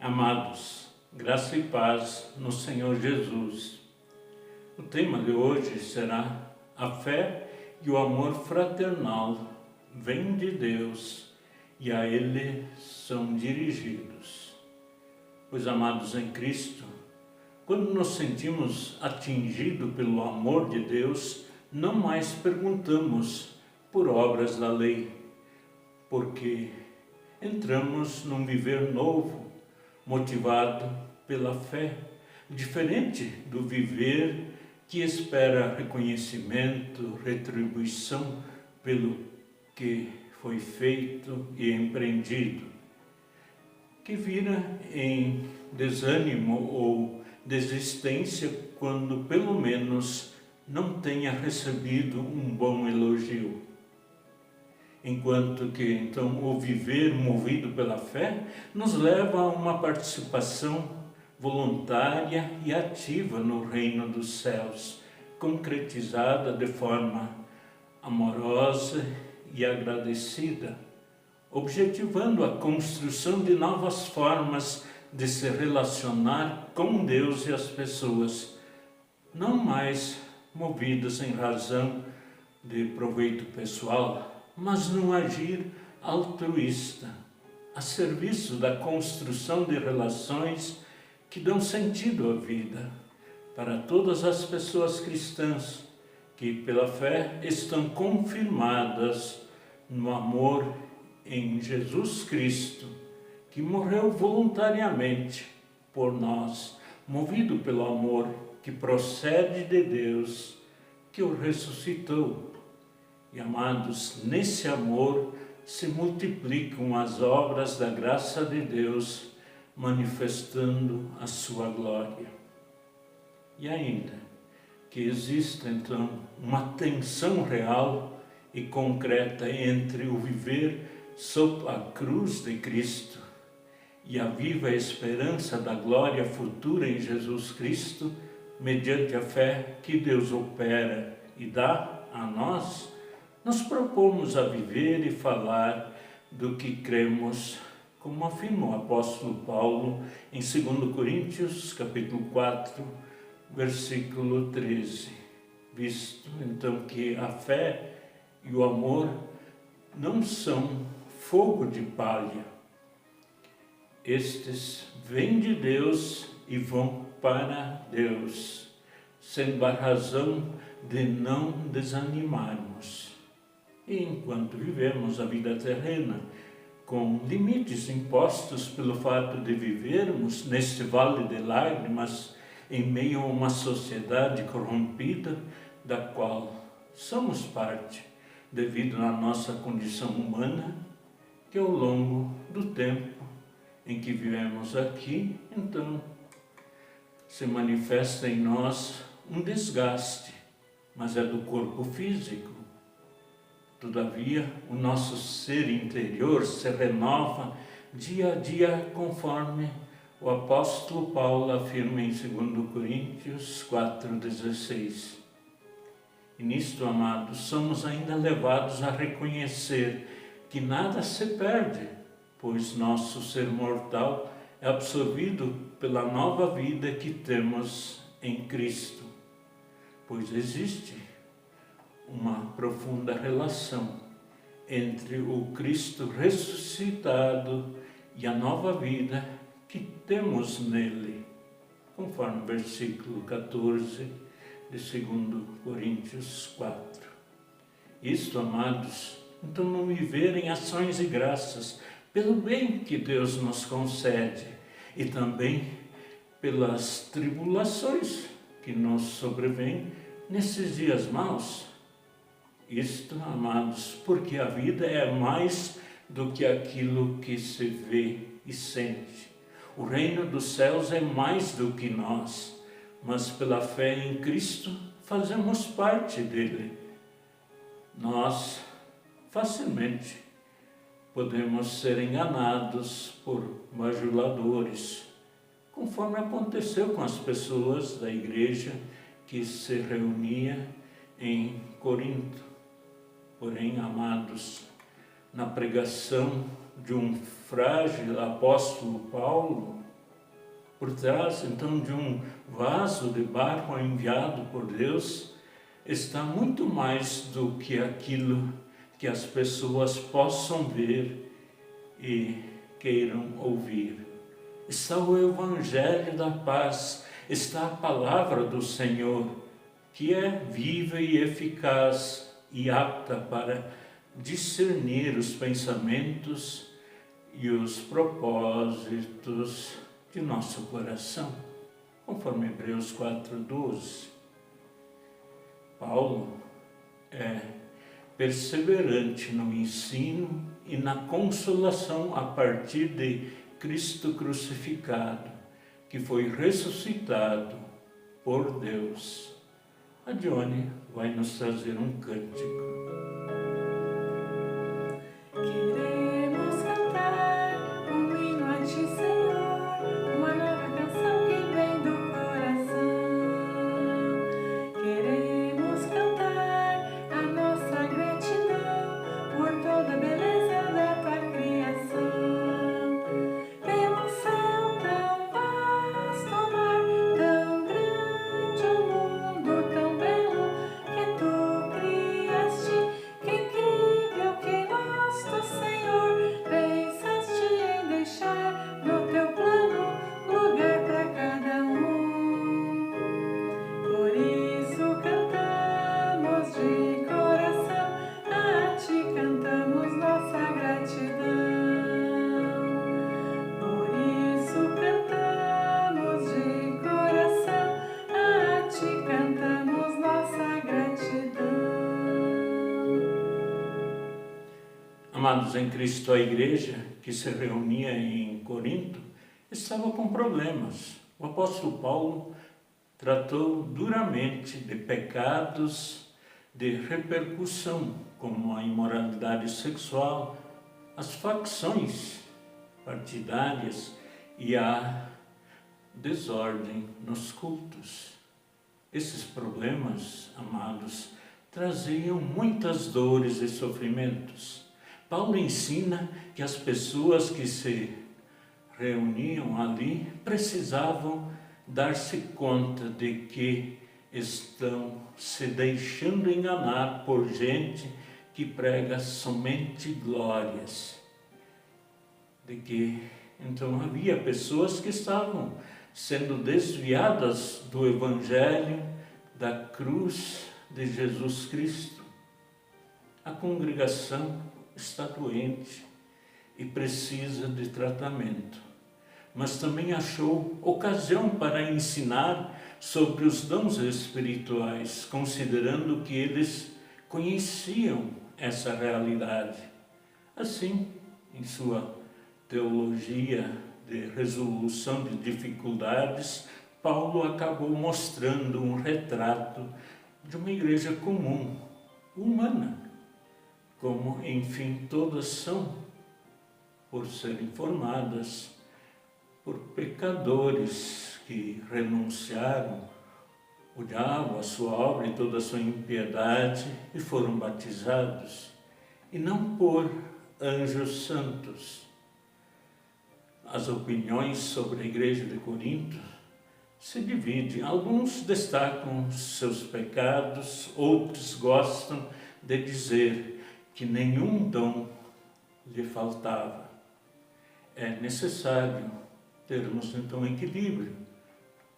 Amados, graça e paz no Senhor Jesus. O tema de hoje será: a fé e o amor fraternal vêm de Deus e a Ele são dirigidos. Pois, amados em Cristo, quando nos sentimos atingidos pelo amor de Deus, não mais perguntamos por obras da lei, porque entramos num viver novo, motivado pela fé, diferente do viver que espera reconhecimento, retribuição pelo que foi feito e empreendido, que vira em desânimo ou desistência quando pelo menos não tenha recebido um bom elogio. Enquanto que, então, o viver movido pela fé nos leva a uma participação voluntária e ativa no reino dos céus, concretizada de forma amorosa e agradecida, objetivando a construção de novas formas de se relacionar com Deus e as pessoas, não mais movidas em razão de proveito pessoal, mas num agir altruísta, a serviço da construção de relações que dão sentido à vida para todas as pessoas cristãs que, pela fé, estão confirmadas no amor em Jesus Cristo, que morreu voluntariamente por nós, movido pelo amor que procede de Deus, que o ressuscitou. E, amados, nesse amor se multiplicam as obras da graça de Deus, manifestando a sua glória. E ainda que exista, então, uma tensão real e concreta entre o viver sob a cruz de Cristo e a viva esperança da glória futura em Jesus Cristo, mediante a fé que Deus opera e dá a nós, nos propomos a viver e falar do que cremos, como afirma o apóstolo Paulo em 2 Coríntios, capítulo 4, versículo 13. Visto, então, que a fé e o amor não são fogo de palha. Estes vêm de Deus e vão para Deus, sendo a razão de não desanimarmos. E enquanto vivemos a vida terrena, com limites impostos pelo fato de vivermos neste vale de lágrimas, em meio a uma sociedade corrompida, da qual somos parte, devido à nossa condição humana, que ao longo do tempo em que vivemos aqui, então, se manifesta em nós um desgaste, mas é do corpo físico. Todavia, o nosso ser interior se renova dia a dia, conforme o apóstolo Paulo afirma em 2 Coríntios 4,16. E nisto, amados, somos ainda levados a reconhecer que nada se perde, pois nosso ser mortal é absorvido pela nova vida que temos em Cristo. Pois existe uma profunda relação entre o Cristo ressuscitado e a nova vida que temos nele, conforme o versículo 14 de 2 Coríntios 4. Isto, amados, então não viver em ações e graças pelo bem que Deus nos concede e também pelas tribulações que nos sobrevêm nesses dias maus. Isto, amados, porque a vida é mais do que aquilo que se vê e sente. O reino dos céus é mais do que nós, mas pela fé em Cristo fazemos parte dele. Nós facilmente podemos ser enganados por bajuladores, conforme aconteceu com as pessoas da igreja que se reunia em Corinto. Porém, amados, na pregação de um frágil apóstolo Paulo, por trás então de um vaso de barro enviado por Deus, está muito mais do que aquilo que as pessoas possam ver e queiram ouvir. Está o Evangelho da paz, está a palavra do Senhor, que é viva e eficaz e apta para discernir os pensamentos e os propósitos de nosso coração, conforme Hebreus 4:12. Paulo é perseverante no ensino e na consolação a partir de Cristo crucificado, que foi ressuscitado por Deus. A Dione vai nos trazer um cântico. Amados em Cristo, a igreja que se reunia em Corinto estava com problemas. O apóstolo Paulo tratou duramente de pecados de repercussão, como a imoralidade sexual, as facções partidárias e a desordem nos cultos. Esses problemas, amados, traziam muitas dores e sofrimentos. Paulo ensina que as pessoas que se reuniam ali precisavam dar-se conta de que estão se deixando enganar por gente que prega somente glórias. De que então havia pessoas que estavam sendo desviadas do Evangelho, da cruz de Jesus Cristo. A congregação está doente e precisa de tratamento, mas também achou ocasião para ensinar sobre os dons espirituais, considerando que eles conheciam essa realidade. Assim, em sua teologia de resolução de dificuldades, Paulo acabou mostrando um retrato de uma igreja comum, humana, como, enfim, todas são, por serem formadas por pecadores que renunciaram o diabo, a sua obra e toda a sua impiedade e foram batizados, e não por anjos santos. As opiniões sobre a igreja de Corinto se dividem. Alguns destacam seus pecados, outros gostam de dizer que nenhum dom lhe faltava. É necessário termos então equilíbrio.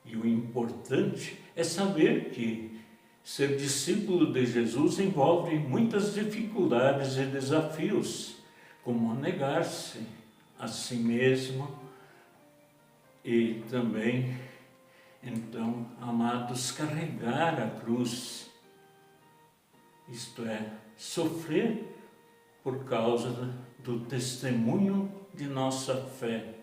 E o importante é saber que ser discípulo de Jesus envolve muitas dificuldades e desafios, como negar-se a si mesmo e também, então, amados, carregar a cruz, isto é, sofrer por causa do testemunho de nossa fé,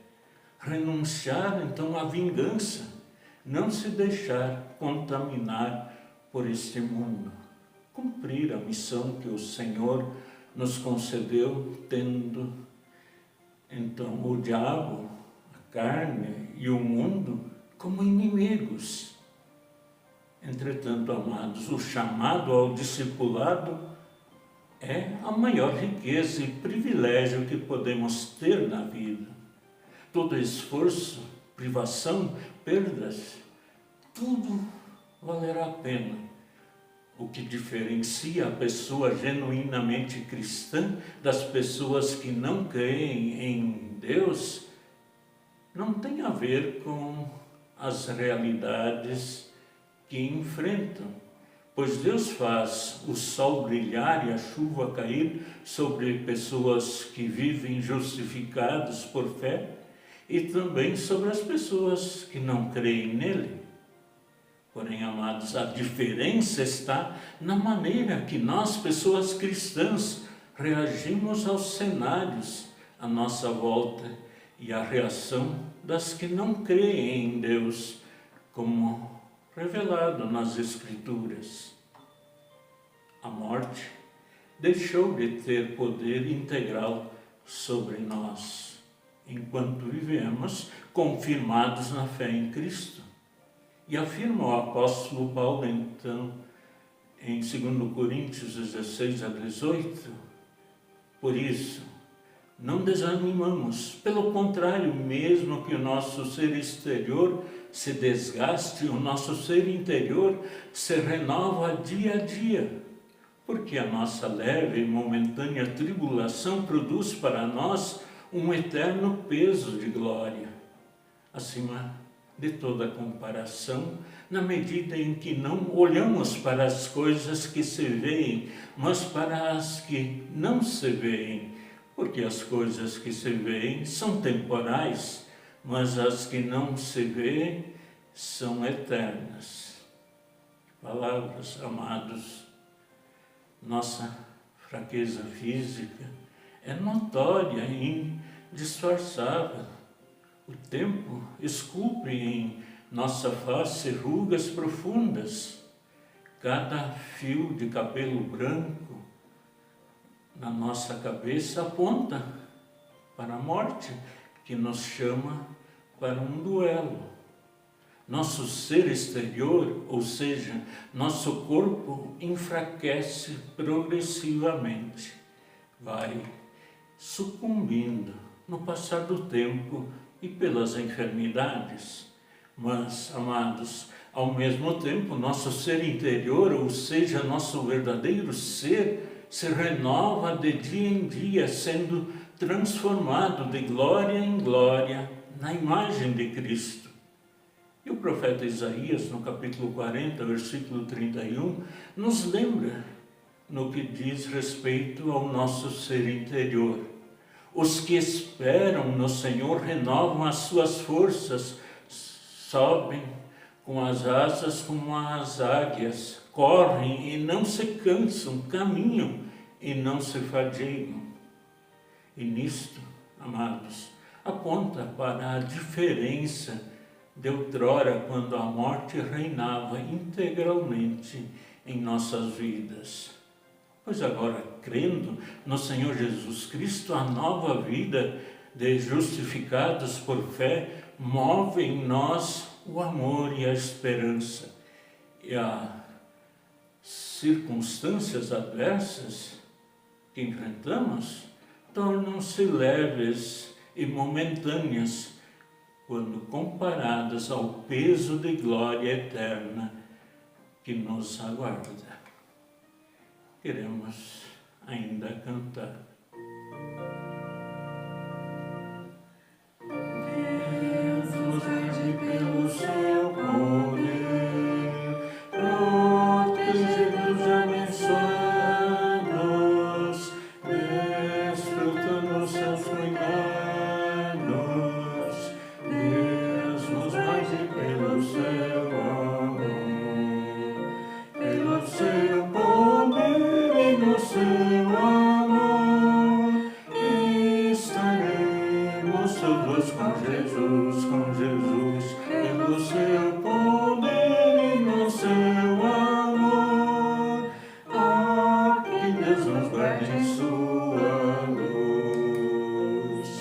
renunciar então à vingança, não se deixar contaminar por este mundo, cumprir a missão que o Senhor nos concedeu, tendo então o diabo, a carne e o mundo como inimigos. Entretanto, amados, o chamado ao discipulado é a maior riqueza e privilégio que podemos ter na vida. Todo esforço privação, perdas, tudo valerá a pena. O que diferencia a pessoa genuinamente cristã das pessoas que não creem em Deus não tem a ver com as realidades que enfrentam, pois Deus faz o sol brilhar e a chuva cair sobre pessoas que vivem justificadas por fé e também sobre as pessoas que não creem nele. Porém, amados, a diferença está na maneira que nós, pessoas cristãs, reagimos aos cenários à nossa volta e à reação das que não creem em Deus, como revelado nas Escrituras. A morte deixou de ter poder integral sobre nós, enquanto vivemos confirmados na fé em Cristo. E afirma o apóstolo Paulo, então, em 2 Coríntios 16 a 18, por isso, não desanimamos, pelo contrário, mesmo que o nosso ser exterior se desgaste, o nosso ser interior se renova dia a dia, porque a nossa leve e momentânea tribulação produz para nós um eterno peso de glória, acima de toda comparação, na medida em que não olhamos para as coisas que se veem, mas para as que não se veem, porque as coisas que se veem são temporais, mas as que não se veem são eternas. Palavras, amados, nossa fraqueza física é notória e indisfarçável. O tempo esculpe em nossa face rugas profundas. Cada fio de cabelo branco na nossa cabeça aponta para a morte, que nos chama para um duelo. Nosso ser exterior, ou seja, nosso corpo, enfraquece progressivamente. Vai sucumbindo no passar do tempo e pelas enfermidades. Mas, amados, ao mesmo tempo, nosso ser interior, ou seja, nosso verdadeiro ser, se renova de dia em dia, sendo transformado de glória em glória na imagem de Cristo. E o profeta Isaías, no capítulo 40, versículo 31, nos lembra no que diz respeito ao nosso ser interior. Os que esperam no Senhor renovam as suas forças, sobem com as asas como as águias, correm e não se cansam, caminham e não se fadigam. E nisto, amados, aponta para a diferença de outrora, quando a morte reinava integralmente em nossas vidas. Pois agora, crendo no Senhor Jesus Cristo, a nova vida de justificados por fé move em nós o amor e a esperança. E as circunstâncias adversas que enfrentamos tornam-se leves e momentâneas quando comparadas ao peso de glória eterna que nos aguarda. Queremos ainda cantar. Deus nos guarde pelo seu poder, protegidos e abençoados, desfrutando seus cuidados. Deus nos guarde pelo seu amor, pelo seu poder, no seu amor, estaremos todos com Jesus, pelo seu poder e no seu amor. Ah, que Deus nos guarde em sua luz.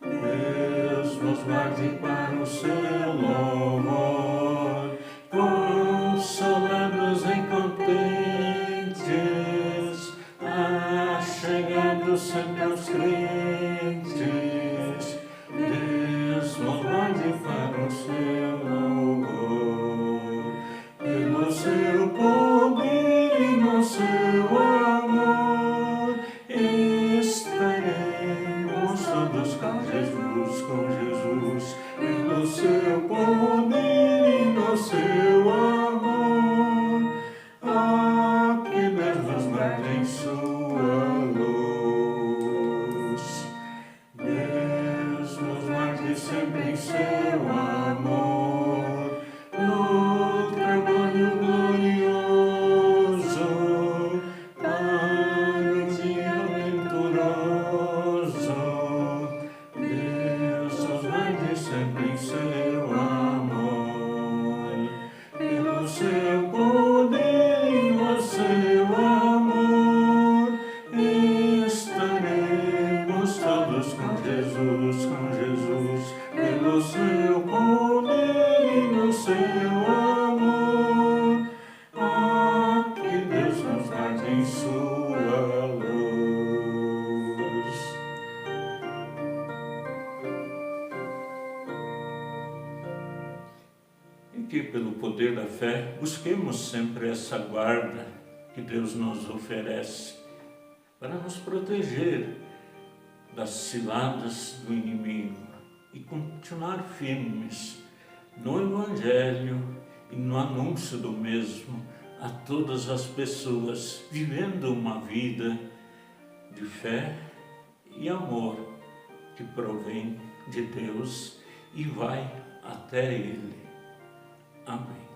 Deus nos guarde para o seu louvor, consolados e contentes, achegados sempre aos crentes. Deus nos guarde guarde sempre em seu amor, no trabalho glorioso, para o dia venturoso. Deus os guarde sempre em seu amor, pelo seu poder e no seu amor, estaremos todos com Jesus, pelo seu poder e no seu amor. Ah, que Deus nos guarde em sua luz. E que pelo poder da fé busquemos sempre essa guarda que Deus nos oferece para nos proteger das ciladas do inimigo e continuar firmes no Evangelho e no anúncio do mesmo a todas as pessoas, vivendo uma vida de fé e amor que provém de Deus e vai até Ele. Amém.